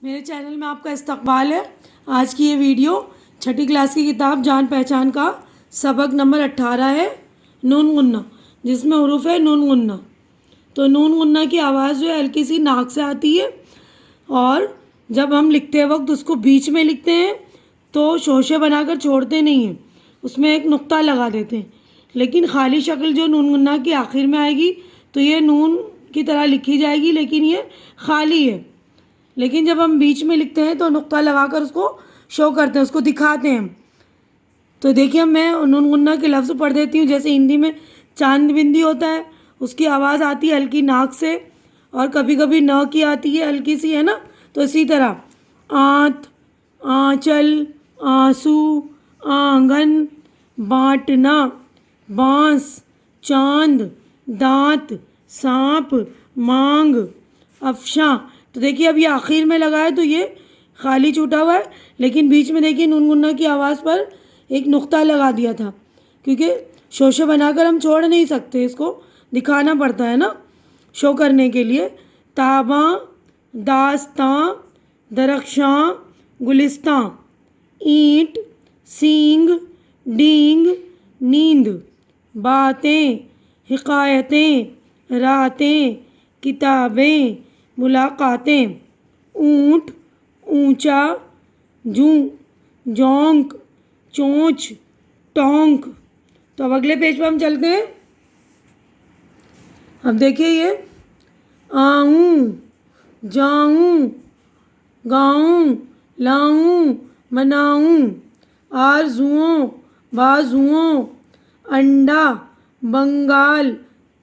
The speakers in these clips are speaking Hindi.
मेरे चैनल में आपका इस्तकबाल है। आज की ये वीडियो छठी क्लास की किताब जान पहचान का सबक नंबर 18 है, नून गुन्ना, जिसमें हुरूफ है नून गुन्ना। तो नून गुन्ना की आवाज़ जो है हल्की सी नाक से आती है, और जब हम लिखते वक्त उसको बीच में लिखते हैं तो शोशे बनाकर छोड़ते नहीं हैं, उसमें एक नुक्ता लगा देते हैं। लेकिन खाली शक्ल जो नून गुन्ना की आखिर में आएगी तो ये नून की तरह लिखी जाएगी, लेकिन ये खाली है। लेकिन जब हम बीच में लिखते हैं तो नुक्ता लगाकर उसको शो करते हैं, उसको दिखाते हैं। तो देखिए मैं नून गुन्ना के लफ्ज़ पढ़ देती हूँ। जैसे हिंदी में चांद बिंदी होता है, उसकी आवाज़ आती है हल्की नाक से, और कभी कभी न की आती है हल्की सी, है ना। तो इसी तरह आंत, आंचल, आंसू, आंगन, बांटना, बांस, चांद, दांत, सांप, मांग, अफशा। तो देखिए अब ये आखिर में लगा है तो ये खाली छूटा हुआ है, लेकिन बीच में देखिए नून गुन्ना की आवाज़ पर एक नुक्ता लगा दिया था, क्योंकि शोशे बनाकर हम छोड़ नहीं सकते, इसको दिखाना पड़ता है ना शो करने के लिए। ताबा, दास्तां, दरख्शां, गुलिस्तां, ईंट, सींग, डींग, नींद, बातें, हिकायतें, रातें, किताबें, मुलाकातें, ऊँट, ऊंचा, जूं, जोंक, चोंच, टोंक। तो अब अगले पेज पर हम चलते हैं। अब देखिए ये आऊँ, जाऊँ, गाऊँ, लाऊँ, मनाऊँ, आरज़ुओं, बाजुओं, अंडा, बंगाल,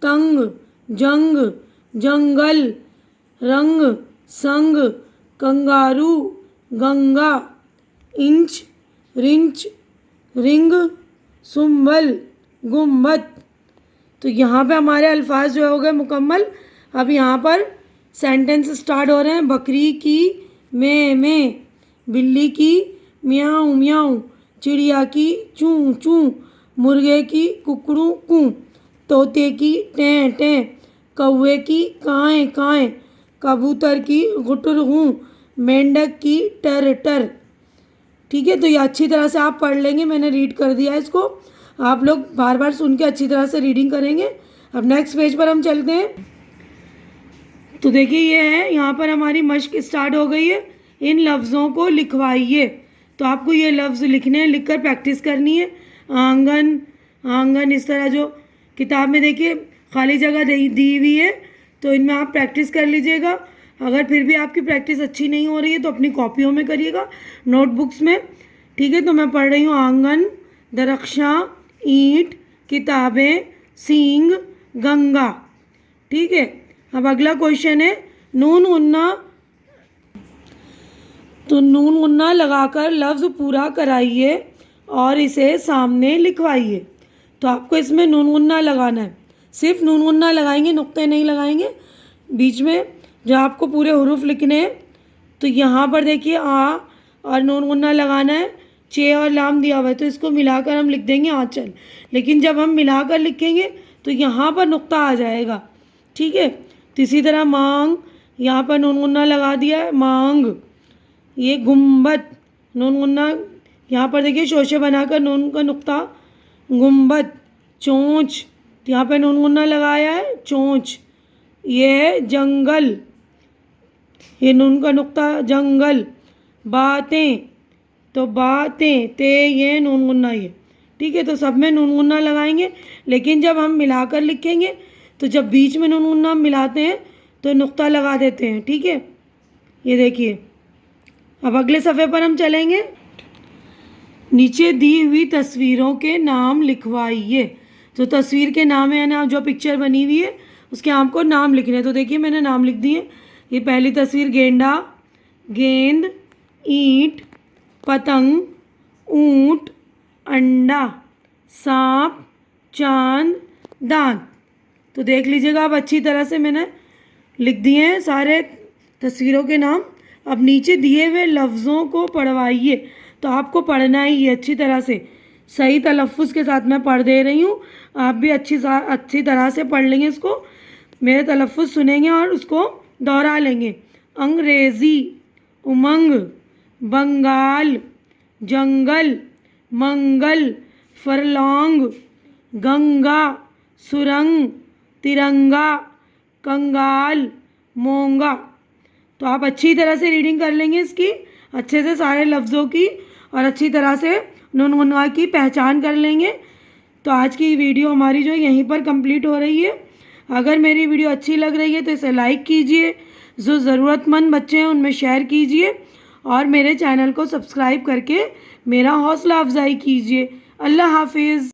तंग, जंग, जंगल, रंग, संग, kangaroo, Ganga, inch, wrench, ring, Sumbal, गुम्बद। तो यहाँ पे हमारे अल्फाज जो हो गए मुकम्मल। अब यहाँ पर सेंटेंस स्टार्ट हो रहे हैं। बकरी की में, बिल्ली की म्याऊं म्याऊं, चिड़िया की चूं चूं, मुर्गे की कुकड़ू कूं, तोते की टें टें, कौवे की काएं काएं, कबूतर की गुटर गूं, मेंढक की टर टर। ठीक है, तो ये अच्छी तरह से आप पढ़ लेंगे। मैंने रीड कर दिया है इसको, आप लोग बार बार सुन के अच्छी तरह से रीडिंग करेंगे। अब नेक्स्ट पेज पर हम चलते हैं। तो देखिए ये है, यहाँ पर हमारी मश्क स्टार्ट हो गई है। इन लफ्ज़ों को लिखवाइए। तो आपको ये लफ्ज़ लिखने हैं, लिखकर प्रैक्टिस करनी है। आंगन, आंगन, इस तरह जो किताब में देखिए खाली जगह दी हुई है, तो इनमें आप प्रैक्टिस कर लीजिएगा। अगर फिर भी आपकी प्रैक्टिस अच्छी नहीं हो रही है तो अपनी कॉपियों में करिएगा, नोटबुक्स में। ठीक है, तो मैं पढ़ रही हूँ आंगन, दरख्शां, ईंट, किताबें, सींग, गंगा। ठीक है, अब अगला क्वेश्चन है नून गुन्ना। तो नून गुन्ना लगाकर लफ्ज़ पूरा कराइए और इसे सामने लिखवाइए। तो आपको इसमें नून गुन्ना लगाना है, सिर्फ नून गुन्ना लगाएंगे, नुक्ते नहीं लगाएंगे बीच में जो आपको पूरे हुरूफ लिखने हैं। तो यहाँ पर देखिए आ और नून गुन्ना लगाना है, चे और लाम दिया हुआ है, तो इसको मिलाकर हम लिख देंगे आंचल। लेकिन जब हम मिलाकर लिखेंगे तो यहाँ पर नुक्ता आ जाएगा। ठीक है, तो इसी तरह मांग, यहाँ पर नून गुन्ना लगा दिया है, मांग। ये गुम्बद, नून गुन्ना यहाँ पर देखिए शोशे बनाकर नून का नुक्ता, गुम्बद। चोंच, तो यहाँ पर नून गुन्ना लगाया है, चोंच। ये है जंगल, ये नून का नुक्ता, जंगल। बातें, तो बातें, ते ये नून गुन्ना ये। ठीक है, तो सब में नून गुन्ना लगाएंगे, लेकिन जब हम मिलाकर लिखेंगे तो जब बीच में नून गुन्ना हम मिलाते हैं तो नुक्ता लगा देते हैं। ठीक है, ये देखिए। अब अगले सफ़े पर हम चलेंगे। नीचे दी हुई तस्वीरों के नाम लिखवाइए। तो तस्वीर के नाम है ना, जो पिक्चर बनी हुई है उसके आपको नाम लिखने हैं। तो देखिए मैंने नाम लिख दिए। ये पहली तस्वीर गेंडा, गेंद, ईंट, पतंग, ऊंट, अंडा, सांप, चांद, दांत। तो देख लीजिएगा, अब अच्छी तरह से मैंने लिख दिए हैं सारे तस्वीरों के नाम। अब नीचे दिए हुए लफ्ज़ों को पढ़वाइए। तो आपको पढ़ना ही है अच्छी तरह से, सही तलफ़ुज़ के साथ मैं पढ़ दे रही हूँ। आप भी अच्छी तरह से पढ़ लेंगे इसको, मेरे तलफ़ुज़ सुनेंगे और उसको दोहरा लेंगे। अंग्रेज़ी, उमंग, बंगाल, जंगल, मंगल, फरलोंग, गंगा, सुरंग, तिरंगा, कंगाल, मोंगा। तो आप अच्छी तरह से रीडिंग कर लेंगे इसकी, अच्छे से सारे लफ्ज़ों की, और अच्छी तरह से नून गुन्ना की पहचान कर लेंगे। तो आज की वीडियो हमारी जो यहीं पर कंप्लीट हो रही है। अगर मेरी वीडियो अच्छी लग रही है तो इसे लाइक कीजिए, जो ज़रूरतमंद बच्चे हैं उनमें शेयर कीजिए, और मेरे चैनल को सब्सक्राइब करके मेरा हौसला अफजाई कीजिए। अल्लाह हाफिज़।